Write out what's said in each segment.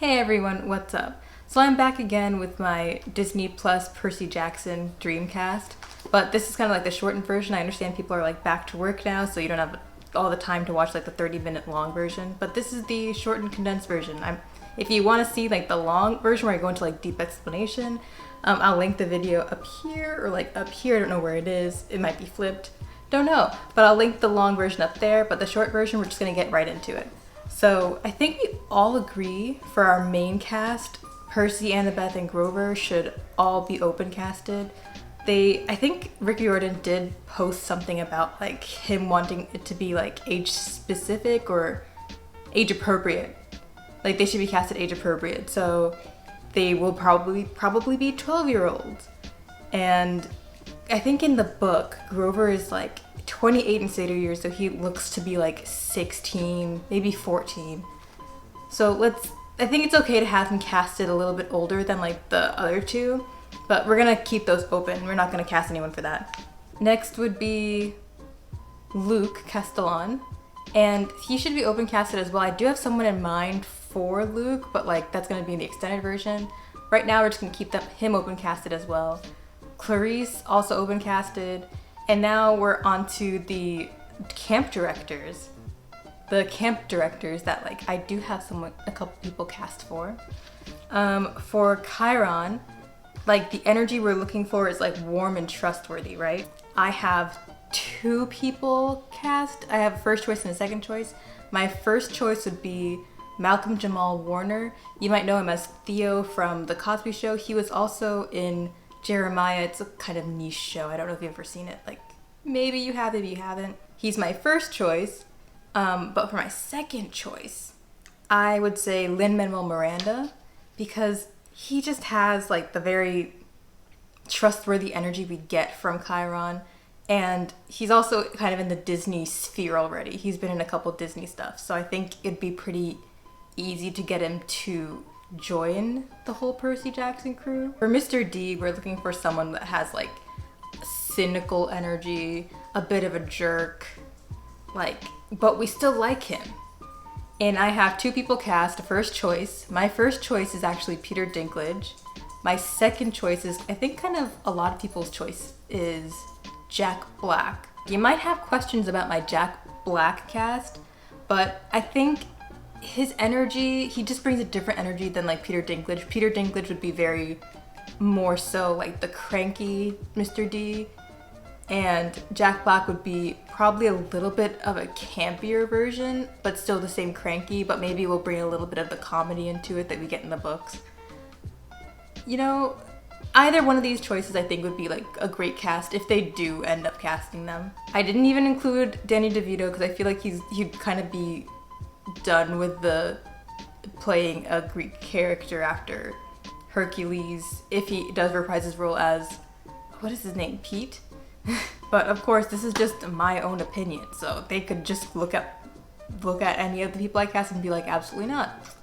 Hey everyone, what's up? So I'm back again with my Disney Plus Percy Jackson Dreamcast, but this is kind of like the shortened version. I understand people are like back to work now, so you don't have all the time to watch like the 30-minute long version, but this is the shortened condensed version. If you want to see like the long version where I go into like deep explanation, I'll link the video up here or like up here. I don't know where it is. It might be flipped. Don't know, but I'll link the long version up there, but the short version, we're just gonna get right into it. So I think we all agree for our main cast, Percy, Annabeth, and Grover should all be open casted. I think Ricky Riordan did post something about like him wanting it to be like age specific or age appropriate. Like they should be casted age appropriate. So they will probably be 12-year-olds. And I think in the book, Grover is like 28 in his later years, so he looks to be like 16, maybe 14. So I think it's okay to have him casted a little bit older than like the other two, but we're gonna keep those open. We're not gonna cast anyone for that. Next would be Luke Castellan, and he should be open casted as well. I do have someone in mind for Luke, but like that's gonna be in the extended version. Right now we're just gonna keep him open casted as well. Clarice also open casted. And now we're on to the camp directors. The camp directors that like I do have a couple people cast for. For Chiron, like the energy we're looking for is like warm and trustworthy, right? I have two people cast. I have a first choice and a second choice. My first choice would be Malcolm Jamal Warner. You might know him as Theo from The Cosby Show. He was also in Jeremiah. It's a kind of niche show. I don't know if you've ever seen it. Like maybe you have, maybe you haven't. He's my first choice. But for my second choice, I would say Lin-Manuel Miranda, because he just has like the very trustworthy energy we get from Chiron. And he's also kind of in the Disney sphere already. He's been in a couple Disney stuff. So I think it'd be pretty easy to get him to join the whole Percy Jackson crew. For Mr. D, we're looking for someone that has like cynical energy, a bit of a jerk, but we still like him. And I have two people cast, a first choice. My first choice is actually Peter Dinklage. My second choice is, I think kind of a lot of people's choice, is Jack Black. You might have questions about my Jack Black cast, but I think his energy, he just brings a different energy than like Peter Dinklage. Peter Dinklage would be very more so like the cranky Mr. D, and Jack Black would be probably a little bit of a campier version, but still the same cranky, but maybe we'll bring a little bit of the comedy into it that we get in the books. You know, either one of these choices I think would be like a great cast if they do end up casting them. I didn't even include Danny DeVito because I feel like he'd kind of be done with the playing a Greek character after Hercules if he does reprise his role as, what is his name, Pete? But of course this is just my own opinion, so they could just look at any of the people I cast and be like, absolutely not.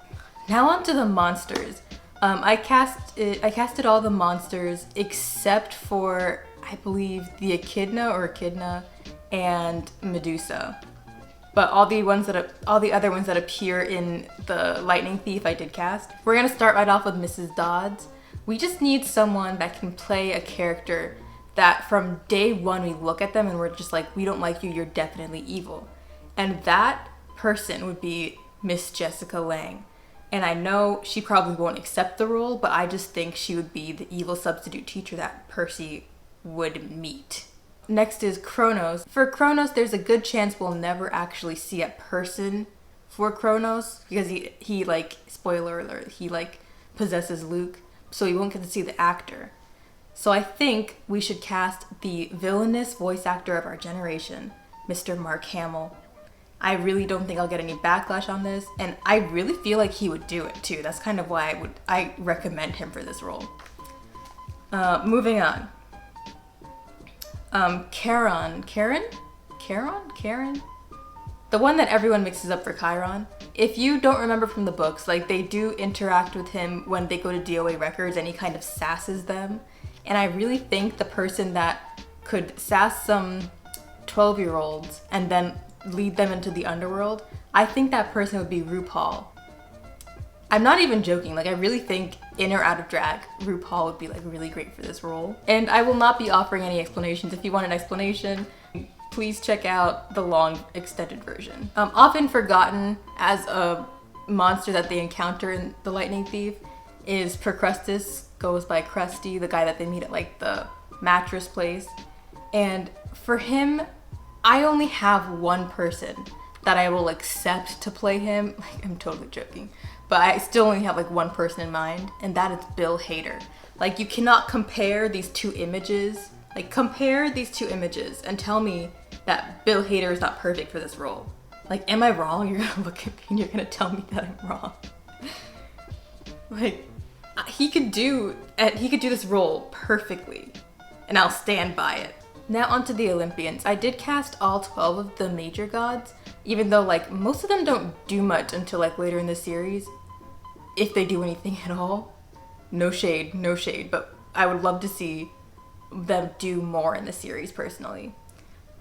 Now on to the monsters. I casted all the monsters except for, I believe, the Echidna and Medusa. But all the other ones that appear in the Lightning Thief I did cast. We're gonna start right off with Mrs. Dodds. We just need someone that can play a character that from day one we look at them and we're just like, we don't like you, you're definitely evil. And that person would be Miss Jessica Lange. And I know she probably won't accept the role, but I just think she would be the evil substitute teacher that Percy would meet. Next is Kronos. For Kronos, there's a good chance we'll never actually see a person for Kronos because he like, spoiler alert, he like possesses Luke, so we won't get to see the actor. So I think we should cast the villainous voice actor of our generation, Mr. Mark Hamill. I really don't think I'll get any backlash on this, and I really feel like he would do it too. That's kind of why I recommend him for this role. Moving on. Karen? The one that everyone mixes up for Chiron. If you don't remember from the books, like they do interact with him when they go to DOA Records and he kind of sasses them. And I really think the person that could sass some 12-year-olds and then lead them into the underworld, I think that person would be RuPaul. I'm not even joking, like I really think in or out of drag, RuPaul would be like really great for this role. And I will not be offering any explanations. If you want an explanation, please check out the long extended version. Often forgotten as a monster that they encounter in The Lightning Thief is Procrustes, goes by Krusty, the guy that they meet at like the mattress place. And for him, I only have one person that I will accept to play him. Like, I'm totally joking, but I still only have like one person in mind, and that is Bill Hader. Like, you cannot compare these two images. Like, compare these two images and tell me that Bill Hader is not perfect for this role. Like, am I wrong? You're gonna look at me and you're gonna tell me that I'm wrong. Like, he could do this role perfectly, and I'll stand by it. Now onto the Olympians. I did cast all 12 of the major gods, even though like most of them don't do much until like later in the series, if they do anything at all. No shade, but I would love to see them do more in the series personally.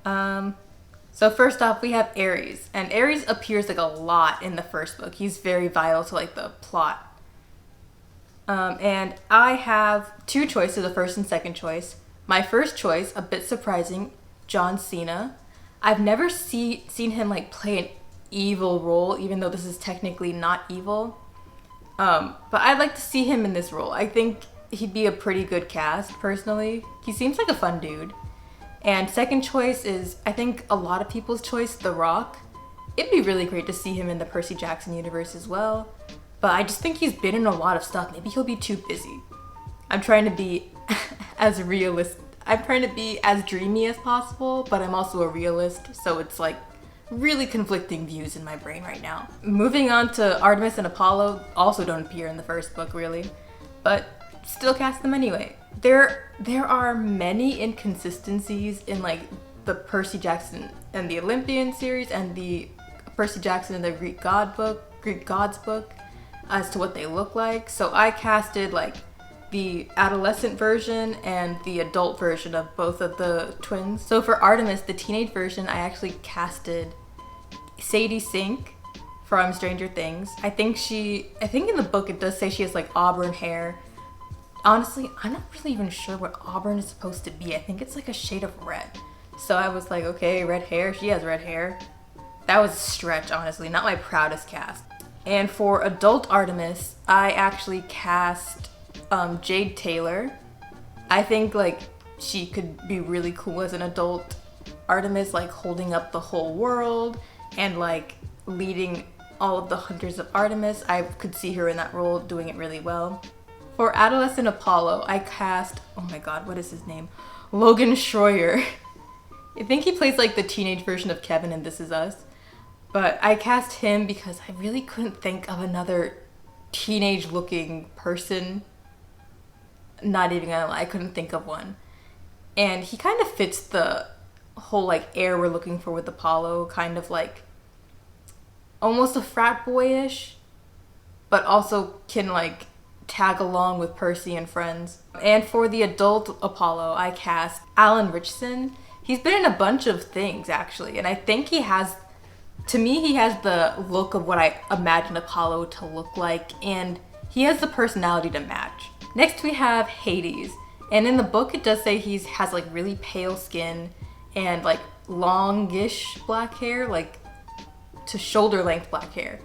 So first off, we have Ares, and Ares appears like a lot in the first book. He's very vital to like the plot. And I have two choices, the first and second choice. My first choice, a bit surprising, John Cena. I've never seen him like play an evil role, even though this is technically not evil. But I'd like to see him in this role. I think he'd be a pretty good cast, personally. He seems like a fun dude. And second choice is, I think a lot of people's choice, The Rock. It'd be really great to see him in the Percy Jackson universe as well. But I just think he's been in a lot of stuff. Maybe he'll be too busy. I'm trying to be as dreamy as possible, but I'm also a realist, so it's like really conflicting views in my brain right now. Moving on to Artemis and Apollo, also don't appear in the first book really, but still cast them anyway. There are many inconsistencies in like the Percy Jackson and the Olympian series and the Percy Jackson and the Greek Gods book as to what they look like. So I casted like the adolescent version and the adult version of both of the twins. So for Artemis, the teenage version, I actually casted Sadie Sink from Stranger Things. I think in the book it does say she has like auburn hair. Honestly, I'm not really even sure what auburn is supposed to be. I think it's like a shade of red. So I was like, okay, red hair, she has red hair. That was a stretch, honestly, not my proudest cast. And for adult Artemis, I actually cast Jade Taylor. I think like she could be really cool as an adult Artemis, like holding up the whole world and like leading all of the hunters of Artemis. I could see her in that role doing it really well. For adolescent Apollo, I cast, oh my god, what is his name? Logan Schroyer. I think he plays like the teenage version of Kevin in This Is Us. But I cast him because I really couldn't think of another teenage looking person. Not even gonna lie, I couldn't think of one. And he kind of fits the whole like air we're looking for with Apollo, kind of like almost a frat boyish, but also can like tag along with Percy and friends. And for the adult Apollo, I cast Alan Richardson. He's been in a bunch of things actually, and I think he has the look of what I imagine Apollo to look like, and he has the personality to match. Next we have Hades, and in the book it does say he has like really pale skin and like longish black hair, like to shoulder length black hair.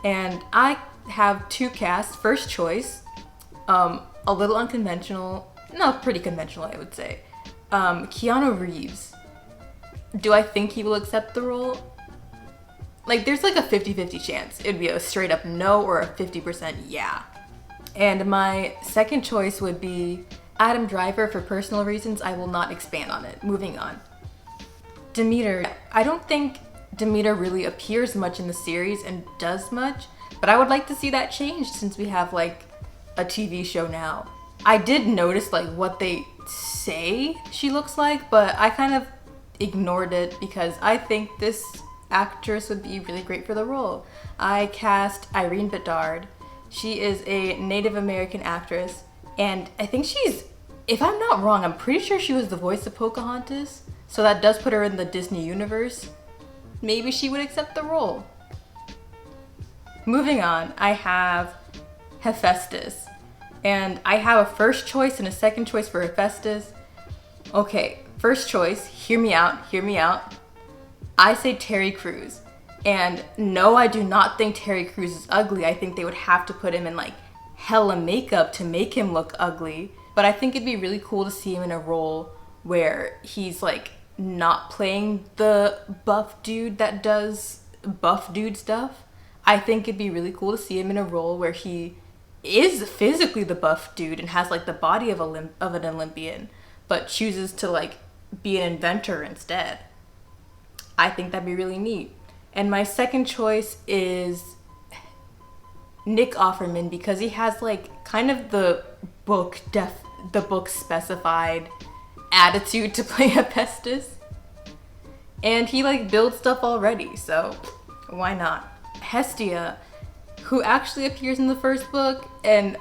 And I have two casts. First choice, a little unconventional, no, pretty conventional I would say. Keanu Reeves. Do I think he will accept the role? Like there's like a 50-50 chance. It'd be a straight up no or a 50% yeah. And my second choice would be Adam Driver for personal reasons. I will not expand on it. Moving on. Demeter. I don't think Demeter really appears much in the series and does much, but I would like to see that changed since we have like a TV show now. I did notice like what they say she looks like, but I kind of ignored it because I think this actress would be really great for the role. I cast Irene Bedard. She is a Native American actress, and I think if I'm not wrong, I'm pretty sure she was the voice of Pocahontas, so that does put her in the Disney universe. Maybe she would accept the role. Moving on, I have Hephaestus. And I have a first choice and a second choice for Hephaestus. Okay, first choice, hear me out. I say Terry Crews. And no, I do not think Terry Crews is ugly. I think they would have to put him in like hella makeup to make him look ugly. But I think it'd be really cool to see him in a role where he's like not playing the buff dude that does buff dude stuff. I think it'd be really cool to see him in a role where he is physically the buff dude and has like the body of an Olympian, but chooses to like be an inventor instead. I think that'd be really neat. And my second choice is Nick Offerman, because he has like kind of the book specified attitude to play Hephaestus. And he like builds stuff already, so why not? Hestia, who actually appears in the first book, and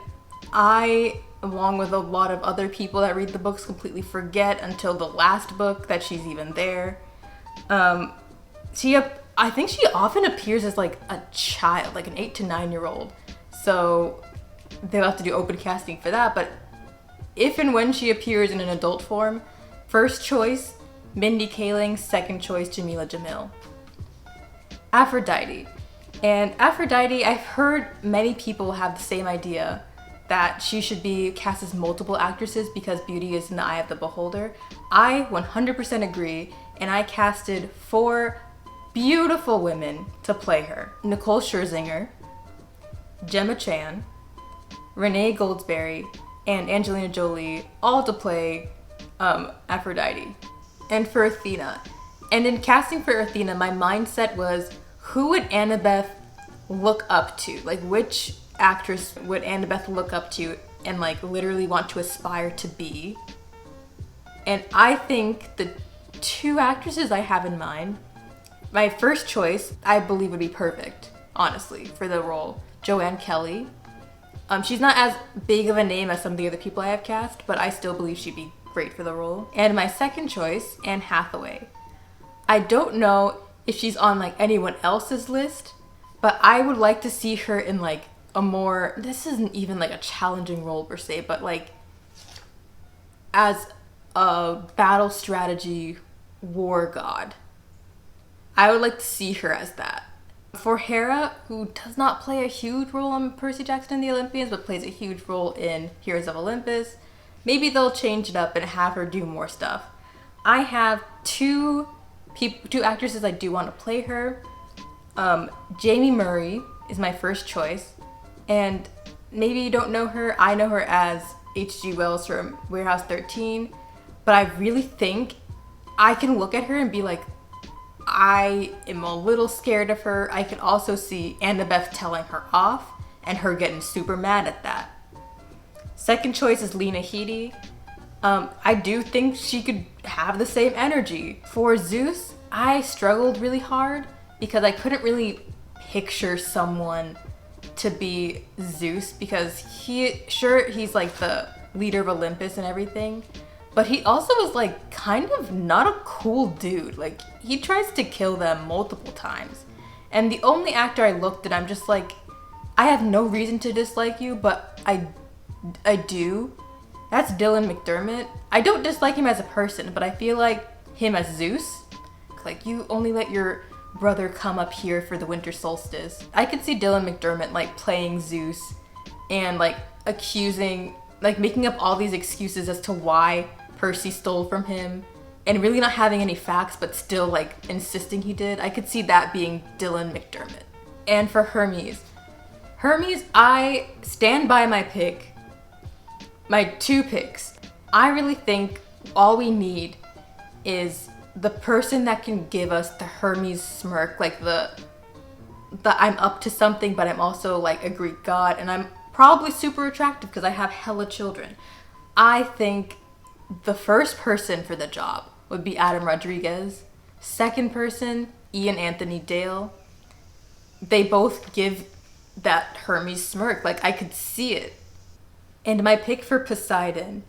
I, along with a lot of other people that read the books, completely forget until the last book that she's even there. I think she often appears as like a child, like an 8 to 9 year old. So they'll have to do open casting for that. But if and when she appears in an adult form, first choice, Mindy Kaling, second choice, Jamila Jamil. Aphrodite. And Aphrodite, I've heard many people have the same idea, that she should be cast as multiple actresses because beauty is in the eye of the beholder. I 100% agree, and I casted 4 beautiful women to play her. Nicole Scherzinger, Gemma Chan, Renee Goldsberry, and Angelina Jolie, all to play Aphrodite. And for Athena. And in casting for Athena, my mindset was, who would Annabeth look up to? Like, which actress would Annabeth look up to and like literally want to aspire to be? And I think the 2 actresses I have in mind, my first choice, I believe would be perfect, honestly, for the role. Joanne Kelly. She's not as big of a name as some of the other people I have cast, but I still believe she'd be great for the role. And my second choice, Anne Hathaway. I don't know if she's on like anyone else's list, but I would like to see her in like a more, this isn't even like a challenging role per se, but like as a battle strategy war god. I would like to see her as that. For Hera, who does not play a huge role on Percy Jackson and the Olympians, but plays a huge role in Heroes of Olympus, maybe they'll change it up and have her do more stuff. I have two actresses I do want to play her. Jamie Murray is my first choice, and maybe you don't know her. I know her as H.G. Wells from Warehouse 13, but I really think I can look at her and be like, I am a little scared of her. I can also see Annabeth telling her off and her getting super mad at that. Second choice is Lena Headey. I do think she could have the same energy. For Zeus, I struggled really hard because I couldn't really picture someone to be Zeus, because he's like the leader of Olympus and everything, but he also is like kind of not a cool dude. Like, he tries to kill them multiple times. And the only actor I looked at, I'm just like, I have no reason to dislike you, but I do. That's Dylan McDermott. I don't dislike him as a person, but I feel like him as Zeus, like, you only let your brother come up here for the winter solstice. I could see Dylan McDermott like playing Zeus and like making up all these excuses as to why Percy stole from him and really not having any facts, but still like insisting he did. I could see that being Dylan McDermott. And for Hermes, I stand by my pick. My 2 picks. I really think all we need is the person that can give us the Hermes smirk, like the I'm up to something, but I'm also like a Greek god, and I'm probably super attractive because I have hella children. I think the first person for the job would be Adam Rodriguez. Second person, Ian Anthony Dale. They both give that Hermes smirk, like I could see it. And my pick for Poseidon,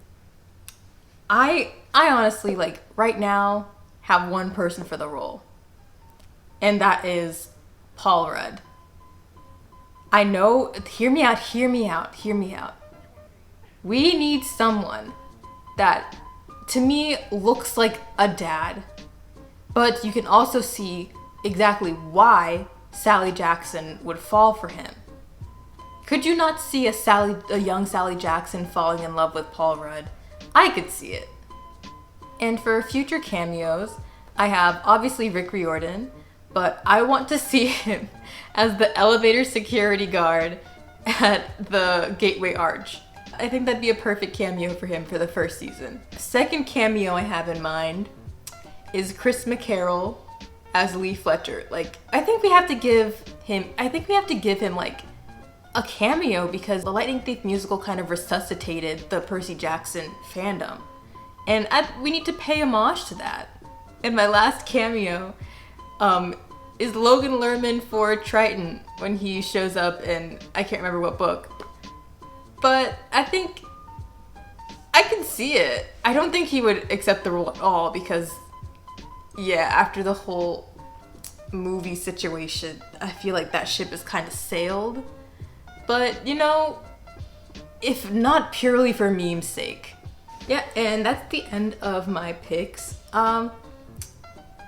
I honestly, like, right now have one person for the role, and that is Paul Rudd. I know, hear me out, hear me out, hear me out. We need someone that, to me, looks like a dad, but you can also see exactly why Sally Jackson would fall for him. Could you not see a young Sally Jackson falling in love with Paul Rudd? I could see it. And for future cameos, I have obviously Rick Riordan, but I want to see him as the elevator security guard at the Gateway Arch. I think that'd be a perfect cameo for him for the first season. Second cameo I have in mind is Chris McCarroll as Lee Fletcher. Like, I think we have to give him like a cameo because the Lightning Thief musical kind of resuscitated the Percy Jackson fandom. And we need to pay homage to that. And my last cameo is Logan Lerman for Triton when he shows up in, I can't remember what book. But I think I can see it. I don't think he would accept the role at all because, yeah, after the whole movie situation, I feel like that ship is kind of sailed. But, you know, if not purely for meme's sake. Yeah, and that's the end of my picks. Yeah,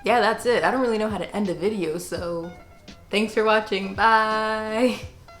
that's it. I don't really know how to end a video, so thanks for watching. Bye!